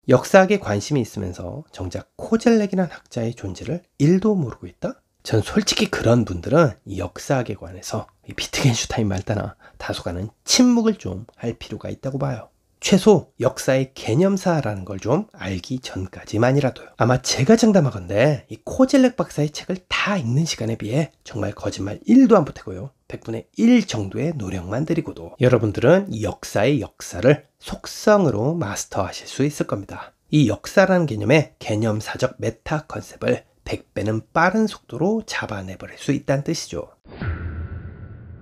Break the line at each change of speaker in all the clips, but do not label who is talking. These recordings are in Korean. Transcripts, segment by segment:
역사학에 관심이 있으면서 정작 코젤렉이라는 학자의 존재를 1도 모르고 있다? 전 솔직히 그런 분들은 이 역사학에 관해서 이 비트겐슈타인 말다나 다소간은 침묵을 좀 할 필요가 있다고 봐요. 최소 역사의 개념사라는 걸 좀 알기 전까지만이라도요. 아마 제가 장담하건대 이 코젤렉 박사의 책을 다 읽는 시간에 비해 정말 거짓말 1도 안 보태고요. 100분의 1 정도의 노력만 들이고도 여러분들은 이 역사의 역사를 속성으로 마스터하실 수 있을 겁니다. 이 역사라는 개념의 개념사적 메타 컨셉을 100배는 빠른 속도로 잡아내버릴 수 있다는 뜻이죠.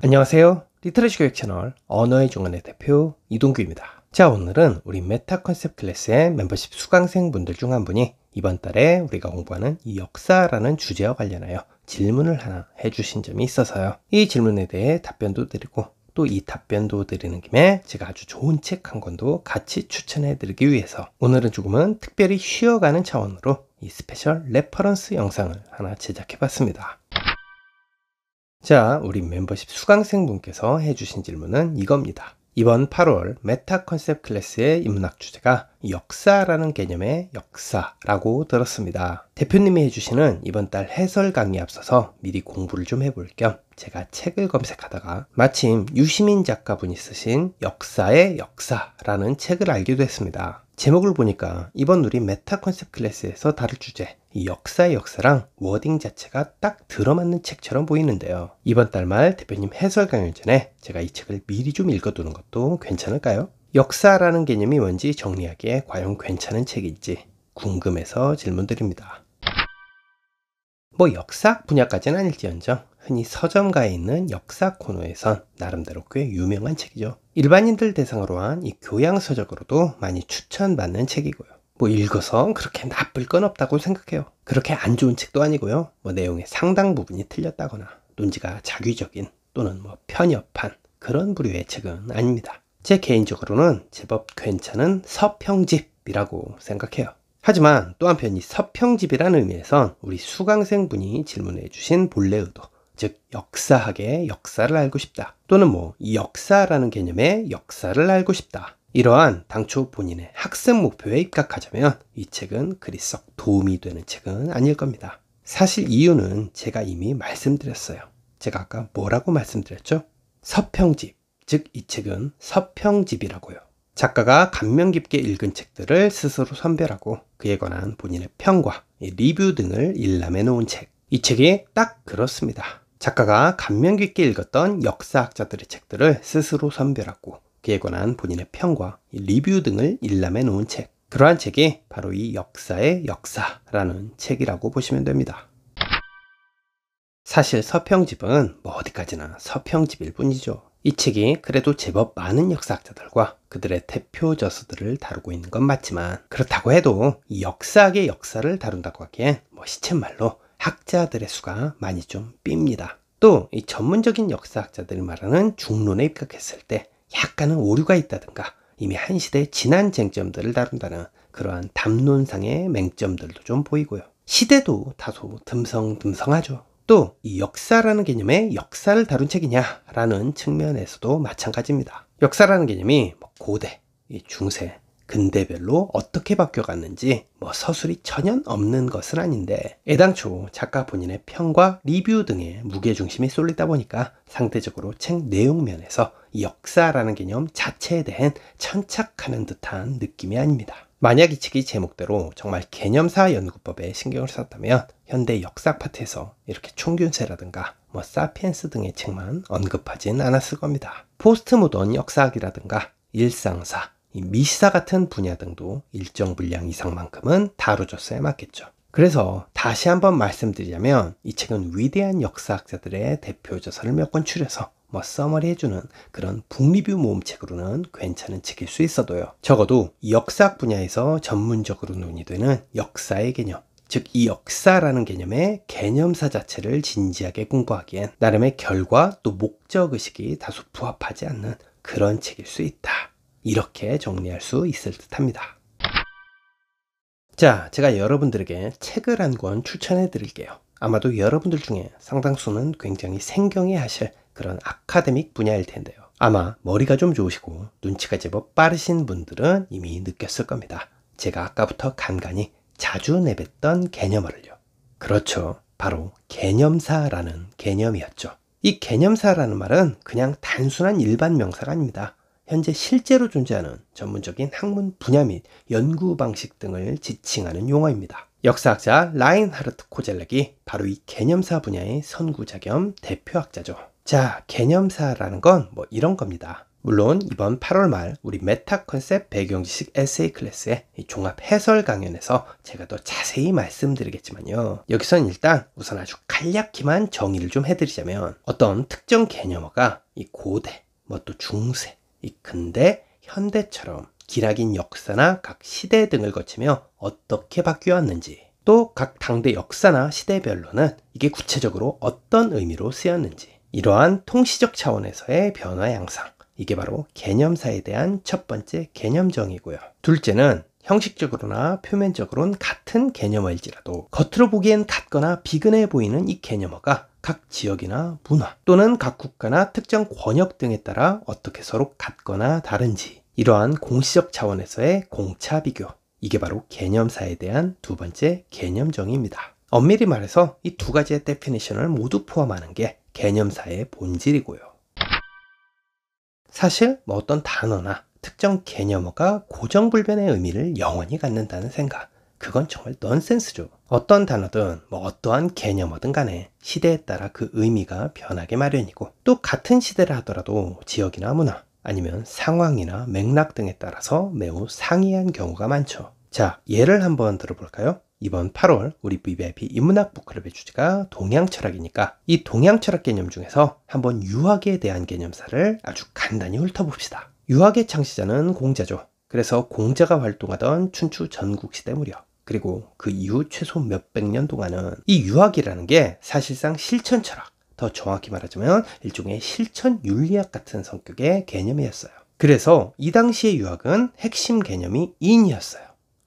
안녕하세요. 리터러시 교육 채널 언어의 중원의 대표 이동규입니다. 자, 오늘은 우리 메타 컨셉 클래스의 멤버십 수강생분들 중 한 분이 이번 달에 우리가 공부하는 이 역사라는 주제와 관련하여 질문을 하나 해주신 점이 있어서요. 이 질문에 대해 답변도 드리고 또 이 답변도 드리는 김에 제가 아주 좋은 책 한 권도 같이 추천해 드리기 위해서 오늘은 조금은 특별히 쉬어가는 차원으로 이 스페셜 레퍼런스 영상을 하나 제작해 봤습니다. 자, 우리 멤버십 수강생분께서 해주신 질문은 이겁니다. 이번 8월 메타 컨셉 클래스의 인문학 주제가 역사라는 개념의 역사라고 들었습니다. 대표님이 해주시는 이번 달 해설 강의에 앞서서 미리 공부를 좀 해볼 겸 제가 책을 검색하다가 마침 유시민 작가분이 쓰신 역사의 역사라는 책을 알게 됐습니다. 제목을 보니까 이번 우리 메타 컨셉 클래스에서 다룰 주제 이 역사의 역사랑 워딩 자체가 딱 들어맞는 책처럼 보이는데요. 이번 달 말 대표님 해설 강연 전에 제가 이 책을 미리 좀 읽어두는 것도 괜찮을까요? 역사라는 개념이 뭔지 정리하기에 과연 괜찮은 책인지 궁금해서 질문드립니다. 뭐 역사학 분야까지는 아닐지언정 흔히 서점가에 있는 역사 코너에선 나름대로 꽤 유명한 책이죠. 일반인들 대상으로 한 이 교양서적으로도 많이 추천받는 책이고요. 뭐 읽어서 그렇게 나쁠 건 없다고 생각해요. 그렇게 안 좋은 책도 아니고요. 뭐 내용의 상당 부분이 틀렸다거나 논지가 자기적인 또는 뭐 편협한 그런 부류의 책은 아닙니다. 제 개인적으로는 제법 괜찮은 서평집이라고 생각해요. 하지만 또 한편 이 서평집이라는 의미에선 우리 수강생분이 질문해 주신 본래 의도, 즉 역사학의 역사를 알고 싶다 또는 뭐 이 역사라는 개념의 역사를 알고 싶다, 이러한 당초 본인의 학습 목표에 입각하자면 이 책은 그리 썩 도움이 되는 책은 아닐 겁니다. 사실 이유는 제가 이미 말씀드렸어요. 제가 아까 뭐라고 말씀드렸죠? 서평집, 즉 이 책은 서평집이라고요. 작가가 감명 깊게 읽은 책들을 스스로 선별하고 그에 관한 본인의 평과 리뷰 등을 일람해 놓은 책. 이 책이 딱 그렇습니다. 작가가 감명 깊게 읽었던 역사학자들의 책들을 스스로 선별하고 그에 관한 본인의 평과 리뷰 등을 일람해 놓은 책. 그러한 책이 바로 이 역사의 역사라는 책이라고 보시면 됩니다. 사실 서평집은 뭐 어디까지나 서평집일 뿐이죠. 이 책이 그래도 제법 많은 역사학자들과 그들의 대표 저서들을 다루고 있는 건 맞지만 그렇다고 해도 이 역사학의 역사를 다룬다고 하기엔 뭐 시쳇말로 학자들의 수가 많이 좀 삍니다. 또 이 전문적인 역사학자들이 말하는 중론에 입각했을 때 약간은 오류가 있다든가 이미 한 시대 지난 쟁점들을 다룬다는 그러한 담론상의 맹점들도 좀 보이고요. 시대도 다소 듬성듬성하죠. 또 이 역사라는 개념의 역사를 다룬 책이냐라는 측면에서도 마찬가지입니다. 역사라는 개념이 뭐 고대, 중세, 근대별로 어떻게 바뀌어갔는지 뭐 서술이 전혀 없는 것은 아닌데 애당초 작가 본인의 평과 리뷰 등의 무게중심이 쏠리다 보니까 상대적으로 책 내용 면에서 이 역사라는 개념 자체에 대한 천착하는 듯한 느낌이 아닙니다. 만약 이 책이 제목대로 정말 개념사 연구법에 신경을 썼다면 현대 역사 파트에서 이렇게 총균세라든가 뭐 사피엔스 등의 책만 언급하진 않았을 겁니다. 포스트 모던 역사학이라든가 일상사, 미시사 같은 분야 등도 일정 분량 이상만큼은 다뤄줬어야 맞겠죠. 그래서 다시 한번 말씀드리자면 이 책은 위대한 역사학자들의 대표 저서를 몇 권 추려서 뭐 서머리 해주는 그런 북리뷰 모음책으로는 괜찮은 책일 수 있어도요. 적어도 이 역사학 분야에서 전문적으로 논의되는 역사의 개념, 즉 이 역사라는 개념의 개념사 자체를 진지하게 공부하기엔 나름의 결과 또 목적의식이 다소 부합하지 않는 그런 책일 수 있다. 이렇게 정리할 수 있을 듯 합니다. 자, 제가 여러분들에게 책을 한 권 추천해 드릴게요. 아마도 여러분들 중에 상당수는 굉장히 생경해 하실 그런 아카데믹 분야일 텐데요. 아마 머리가 좀 좋으시고 눈치가 제법 빠르신 분들은 이미 느꼈을 겁니다. 제가 아까부터 간간히 자주 내뱉던 개념어를요. 그렇죠. 바로 개념사라는 개념이었죠. 이 개념사라는 말은 그냥 단순한 일반 명사가 아닙니다. 현재 실제로 존재하는 전문적인 학문 분야 및 연구 방식 등을 지칭하는 용어입니다. 역사학자 라인하르트 코젤렉이 바로 이 개념사 분야의 선구자 겸 대표학자죠. 자, 개념사라는 건 뭐 이런 겁니다. 물론 이번 8월 말 우리 메타 컨셉 배경지식 에세이 클래스의 종합 해설 강연에서 제가 더 자세히 말씀드리겠지만요. 여기선 일단 우선 아주 간략히만 정의를 좀 해드리자면 어떤 특정 개념어가 이 고대, 뭐 또 중세, 이 근대, 현대처럼 기나긴 역사나 각 시대 등을 거치며 어떻게 바뀌어 왔는지, 또 각 당대 역사나 시대별로는 이게 구체적으로 어떤 의미로 쓰였는지, 이러한 통시적 차원에서의 변화 양상, 이게 바로 개념사에 대한 첫 번째 개념 정의고요. 둘째는 형식적으로나 표면적으로는 같은 개념어일지라도 겉으로 보기엔 같거나 비근해 보이는 이 개념어가 각 지역이나 문화 또는 각 국가나 특정 권역 등에 따라 어떻게 서로 같거나 다른지, 이러한 공시적 차원에서의 공차 비교, 이게 바로 개념사에 대한 두 번째 개념 정의입니다. 엄밀히 말해서 이 두 가지의 데피니션을 모두 포함하는 게 개념사의 본질이고요. 사실 뭐 어떤 단어나 특정 개념어가 고정불변의 의미를 영원히 갖는다는 생각, 그건 정말 넌센스죠. 어떤 단어든 뭐 어떠한 개념어든 간에 시대에 따라 그 의미가 변하게 마련이고, 또 같은 시대라 하더라도 지역이나 문화 아니면 상황이나 맥락 등에 따라서 매우 상이한 경우가 많죠. 자, 예를 한번 들어볼까요? 이번 8월 우리 VVIP 인문학 북클럽의 주제가 동양철학이니까 이 동양철학 개념 중에서 한번 유학에 대한 개념사를 아주 간단히 훑어봅시다. 유학의 창시자는 공자죠. 그래서 공자가 활동하던 춘추 전국시대 무렵, 그리고 그 이후 최소 몇백 년 동안은 이 유학이라는 게 사실상 실천철학, 더 정확히 말하자면 일종의 실천윤리학 같은 성격의 개념이었어요. 그래서 이 당시의 유학은 핵심 개념이 인이었어요.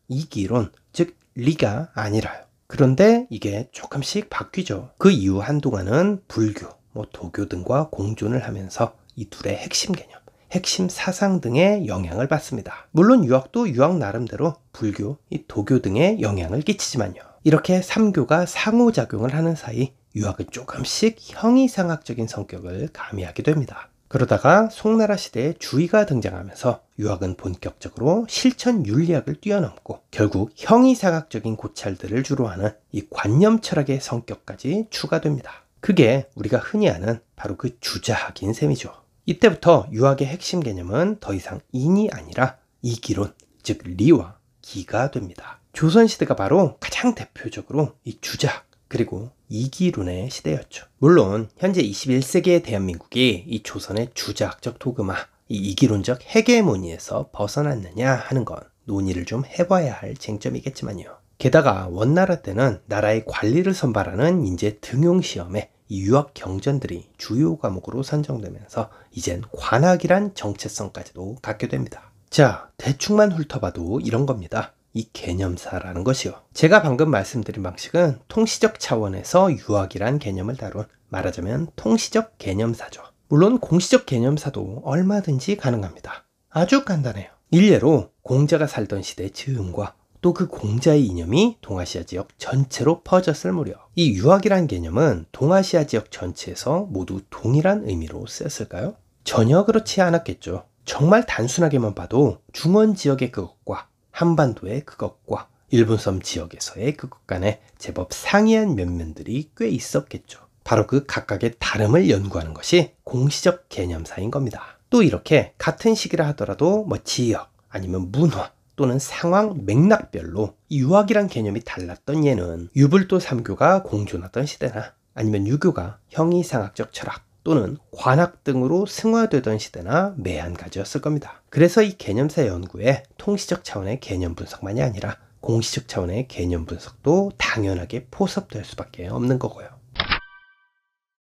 이기론, 즉 리가 아니라요. 그런데 이게 조금씩 바뀌죠. 그 이후 한동안은 불교, 뭐 도교 등과 공존을 하면서 이 둘의 핵심 개념, 핵심 사상 등의 영향을 받습니다. 물론 유학도 유학 나름대로 불교, 이 도교 등의 영향을 끼치지만요. 이렇게 3교가 상호작용을 하는 사이 유학은 조금씩 형이상학적인 성격을 가미하게 됩니다. 그러다가 송나라 시대에 주의가 등장하면서 유학은 본격적으로 실천윤리학을 뛰어넘고 결국 형이상학적인 고찰들을 주로 하는 이 관념 철학의 성격까지 추가됩니다. 그게 우리가 흔히 아는 바로 그 주자학인 셈이죠. 이때부터 유학의 핵심 개념은 더 이상 인이 아니라 이기론, 즉 리와 기가 됩니다. 조선시대가 바로 가장 대표적으로 이 주자학, 그리고 이기론의 시대였죠. 물론 현재 21세기의 대한민국이 이 조선의 주자학적 도그마, 이 이기론적 헤게모니에서 벗어났느냐 하는 건 논의를 좀 해봐야 할 쟁점이겠지만요. 게다가 원나라 때는 나라의 관리를 선발하는 인재 등용시험에 이 유학 경전들이 주요 과목으로 선정되면서 이젠 관학이란 정체성까지도 갖게 됩니다. 자, 대충만 훑어봐도 이런 겁니다. 이 개념사라는 것이요. 제가 방금 말씀드린 방식은 통시적 차원에서 유학이란 개념을 다룬, 말하자면 통시적 개념사죠. 물론 공시적 개념사도 얼마든지 가능합니다. 아주 간단해요. 일례로 공자가 살던 시대 즈음과 또 그 공자의 이념이 동아시아 지역 전체로 퍼졌을 무렵, 이 유학이란 개념은 동아시아 지역 전체에서 모두 동일한 의미로 쓰였을까요? 전혀 그렇지 않았겠죠. 정말 단순하게만 봐도 중원 지역의 그것과 한반도의 그것과 일본섬 지역에서의 그것 간에 제법 상이한 면면들이 꽤 있었겠죠. 바로 그 각각의 다름을 연구하는 것이 공시적 개념사인 겁니다. 또 이렇게 같은 시기라 하더라도 뭐 지역 아니면 문화 또는 상황 맥락별로 유학이란 개념이 달랐던 예는 유불도 3교가 공존하던 시대나 아니면 유교가 형이상학적 철학 또는 관학 등으로 승화되던 시대나 매한가지였을 겁니다. 그래서 이 개념사 연구에 통시적 차원의 개념 분석만이 아니라 공시적 차원의 개념 분석도 당연하게 포섭될 수밖에 없는 거고요.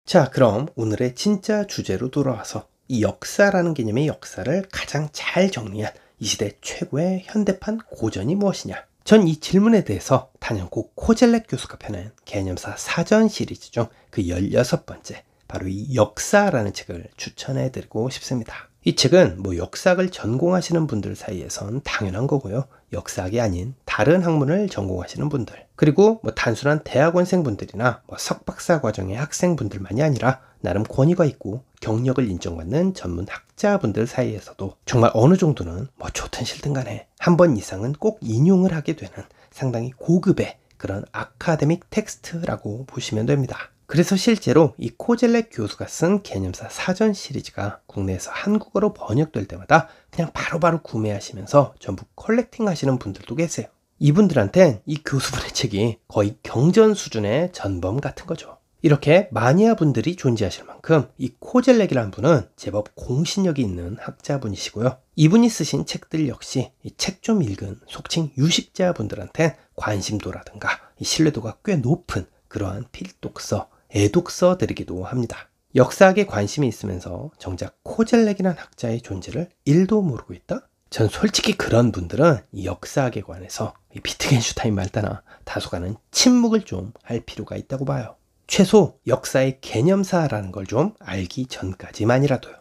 자, 그럼 오늘의 진짜 주제로 돌아와서 이 역사라는 개념의 역사를 가장 잘 정리한 이 시대 최고의 현대판 고전이 무엇이냐? 전 이 질문에 대해서 단연코 코젤렉 교수가 펴낸 개념사 사전 시리즈 중 그 16번째 바로 이 역사라는 책을 추천해드리고 싶습니다. 이 책은 역사학을 전공하시는 분들 사이에선 당연한 거고요. 역사학이 아닌 다른 학문을 전공하시는 분들, 그리고 단순한 대학원생분들이나 석박사 과정의 학생분들만이 아니라 나름 권위가 있고 경력을 인정받는 전문 학자분들 사이에서도 정말 어느 정도는 좋든 싫든 간에 한 번 이상은 꼭 인용을 하게 되는 상당히 고급의 그런 아카데믹 텍스트라고 보시면 됩니다. 그래서 실제로 이 코젤렉 교수가 쓴 개념사 사전 시리즈가 국내에서 한국어로 번역될 때마다 그냥 바로바로 구매하시면서 전부 컬렉팅 하시는 분들도 계세요. 이분들한텐 이 교수분의 책이 거의 경전 수준의 전범 같은 거죠. 이렇게 마니아 분들이 존재하실 만큼 이 코젤렉이라는 분은 제법 공신력이 있는 학자분이시고요. 이분이 쓰신 책들 역시 이 책 좀 읽은 속칭 유식자 분들한테 관심도라든가 이 신뢰도가 꽤 높은 그러한 필독서, 애독서들이기도 합니다. 역사학에 관심이 있으면서 정작 코젤렉이라는 학자의 존재를 1도 모르고 있다? 전 솔직히 그런 분들은 이 역사학에 관해서 이 비트겐슈타인 말따나 다소간은 침묵을 좀 할 필요가 있다고 봐요. 최소 역사의 개념사라는 걸 좀 알기 전까지만이라도요.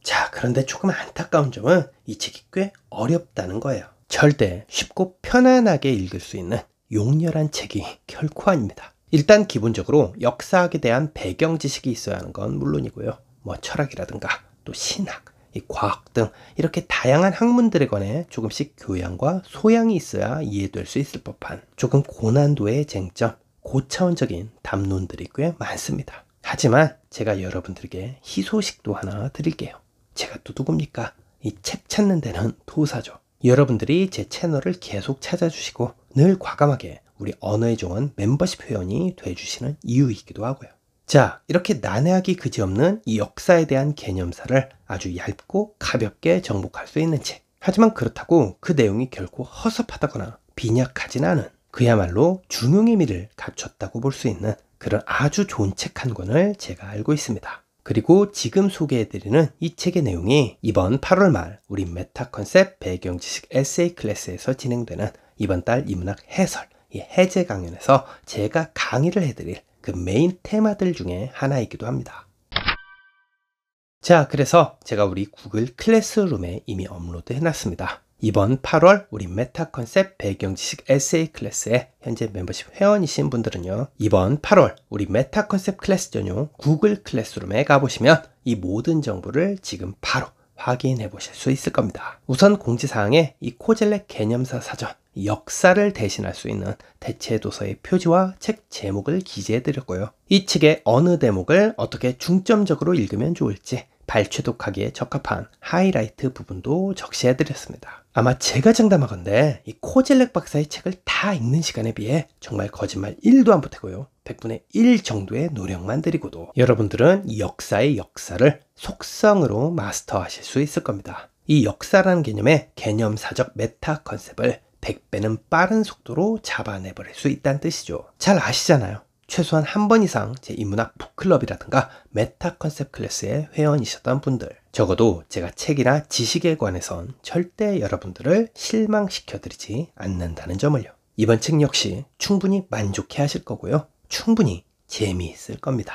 자, 그런데 조금 안타까운 점은 이 책이 꽤 어렵다는 거예요. 절대 쉽고 편안하게 읽을 수 있는 용렬한 책이 결코 아닙니다. 일단 기본적으로 역사학에 대한 배경 지식이 있어야 하는 건 물론이고요. 철학이라든가 또 신학, 이 과학 등 이렇게 다양한 학문들에 관해 조금씩 교양과 소양이 있어야 이해될 수 있을 법한 조금 고난도의 쟁점, 고차원적인 담론들이 꽤 많습니다. 하지만 제가 여러분들에게 희소식도 하나 드릴게요. 제가 또 누굽니까? 이 책 찾는 데는 도사죠. 여러분들이 제 채널을 계속 찾아주시고 늘 과감하게 우리 언어의 종은 멤버십 회원이 돼주시는 이유이기도 하고요. 자, 이렇게 난해하기 그지없는 이 역사에 대한 개념사를 아주 얇고 가볍게 정복할 수 있는 책. 하지만 그렇다고 그 내용이 결코 허섭하다거나 빈약하진 않은 그야말로 중용의 미를 갖췄다고 볼 수 있는 그런 아주 좋은 책 한 권을 제가 알고 있습니다. 그리고 지금 소개해드리는 이 책의 내용이 이번 8월 말 우리 메타 컨셉 배경지식 에세이 클래스에서 진행되는 이번 달 인문학 해설, 이 해제 강연에서 제가 강의를 해드릴 그 메인 테마들 중에 하나이기도 합니다. 자, 그래서 제가 우리 구글 클래스룸에 이미 업로드 해놨습니다. 이번 8월 우리 메타 컨셉 배경지식 에세이 클래스에 현재 멤버십 회원이신 분들은요, 이번 8월 우리 메타 컨셉 클래스 전용 구글 클래스룸에 가보시면 이 모든 정보를 지금 바로 확인해 보실 수 있을 겁니다. 우선 공지사항에 이 코젤렉 개념사 사전, 역사를 대신할 수 있는 대체 도서의 표지와 책 제목을 기재해 드렸고요. 이 책의 어느 대목을 어떻게 중점적으로 읽으면 좋을지 발췌독하기에 적합한 하이라이트 부분도 적시해 드렸습니다. 아마 제가 장담하건대 이 코젤렉 박사의 책을 다 읽는 시간에 비해 정말 거짓말 1도 안 보태고요. 100분의 1 정도의 노력만 들이고도 여러분들은 이 역사의 역사를 속성으로 마스터하실 수 있을 겁니다. 이 역사라는 개념의 개념사적 메타 컨셉을 100배는 빠른 속도로 잡아내버릴 수 있다는 뜻이죠. 잘 아시잖아요. 최소한 한 번 이상 제 인문학 북클럽이라든가 메타 컨셉 클래스의 회원이셨던 분들, 적어도 제가 책이나 지식에 관해선 절대 여러분들을 실망시켜드리지 않는다는 점을요. 이번 책 역시 충분히 만족해 하실 거고요. 충분히 재미있을 겁니다.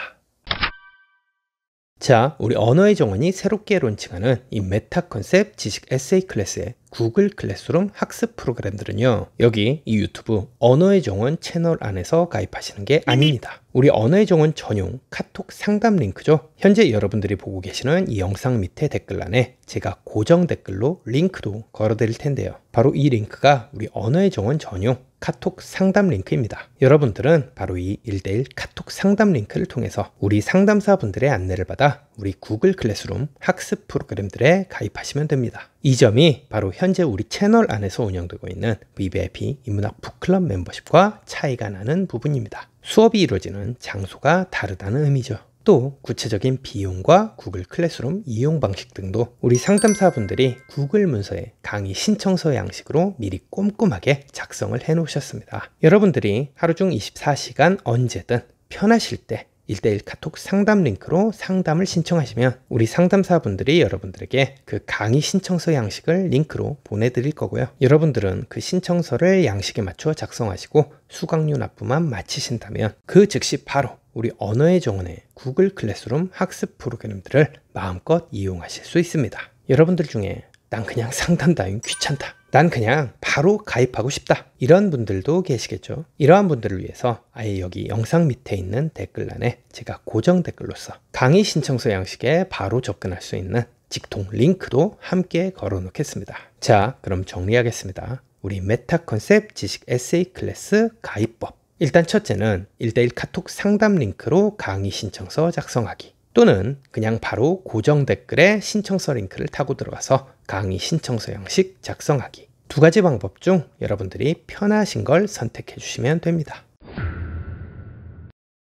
자, 우리 언어의 정원이 새롭게 론칭하는 이 메타 컨셉 지식 에세이 클래스의 구글 클래스룸 학습 프로그램들은요, 여기 이 유튜브 언어의 정원 채널 안에서 가입하시는 게 아닙니다. 우리 언어의 정원 전용 카톡 상담 링크죠. 현재 여러분들이 보고 계시는 이 영상 밑에 댓글란에 제가 고정 댓글로 링크도 걸어 드릴 텐데요. 바로 이 링크가 우리 언어의 정원 전용 카톡 상담 링크입니다. 여러분들은 바로 이 1대1 카톡 상담 링크를 통해서 우리 상담사분들의 안내를 받아 우리 구글 클래스룸 학습 프로그램들에 가입하시면 됩니다. 이 점이 바로 현재 우리 채널 안에서 운영되고 있는 VVIP 인문학 북클럽 멤버십과 차이가 나는 부분입니다. 수업이 이루어지는 장소가 다르다는 의미죠. 또 구체적인 비용과 구글 클래스룸 이용 방식 등도 우리 상담사분들이 구글 문서에 강의 신청서 양식으로 미리 꼼꼼하게 작성을 해 놓으셨습니다. 여러분들이 하루 중 24시간 언제든 편하실 때 1대1 카톡 상담 링크로 상담을 신청하시면 우리 상담사분들이 여러분들에게 그 강의 신청서 양식을 링크로 보내드릴 거고요. 여러분들은 그 신청서를 양식에 맞춰 작성하시고 수강료 납부만 마치신다면 그 즉시 바로 우리 언어의 정원의 구글 클래스룸 학습 프로그램들을 마음껏 이용하실 수 있습니다. 여러분들 중에 난 그냥 상담 따윈 귀찮다, 난 그냥 바로 가입하고 싶다, 이런 분들도 계시겠죠. 이러한 분들을 위해서 아예 여기 영상 밑에 있는 댓글란에 제가 고정 댓글로서 강의 신청서 양식에 바로 접근할 수 있는 직통 링크도 함께 걸어 놓겠습니다. 자, 그럼 정리하겠습니다. 우리 메타 컨셉 지식 에세이 클래스 가입법. 일단 첫째는 1:1 카톡 상담 링크로 강의 신청서 작성하기, 또는 그냥 바로 고정 댓글에 신청서 링크를 타고 들어가서 강의 신청서 양식 작성하기. 두 가지 방법 중 여러분들이 편하신 걸 선택해 주시면 됩니다.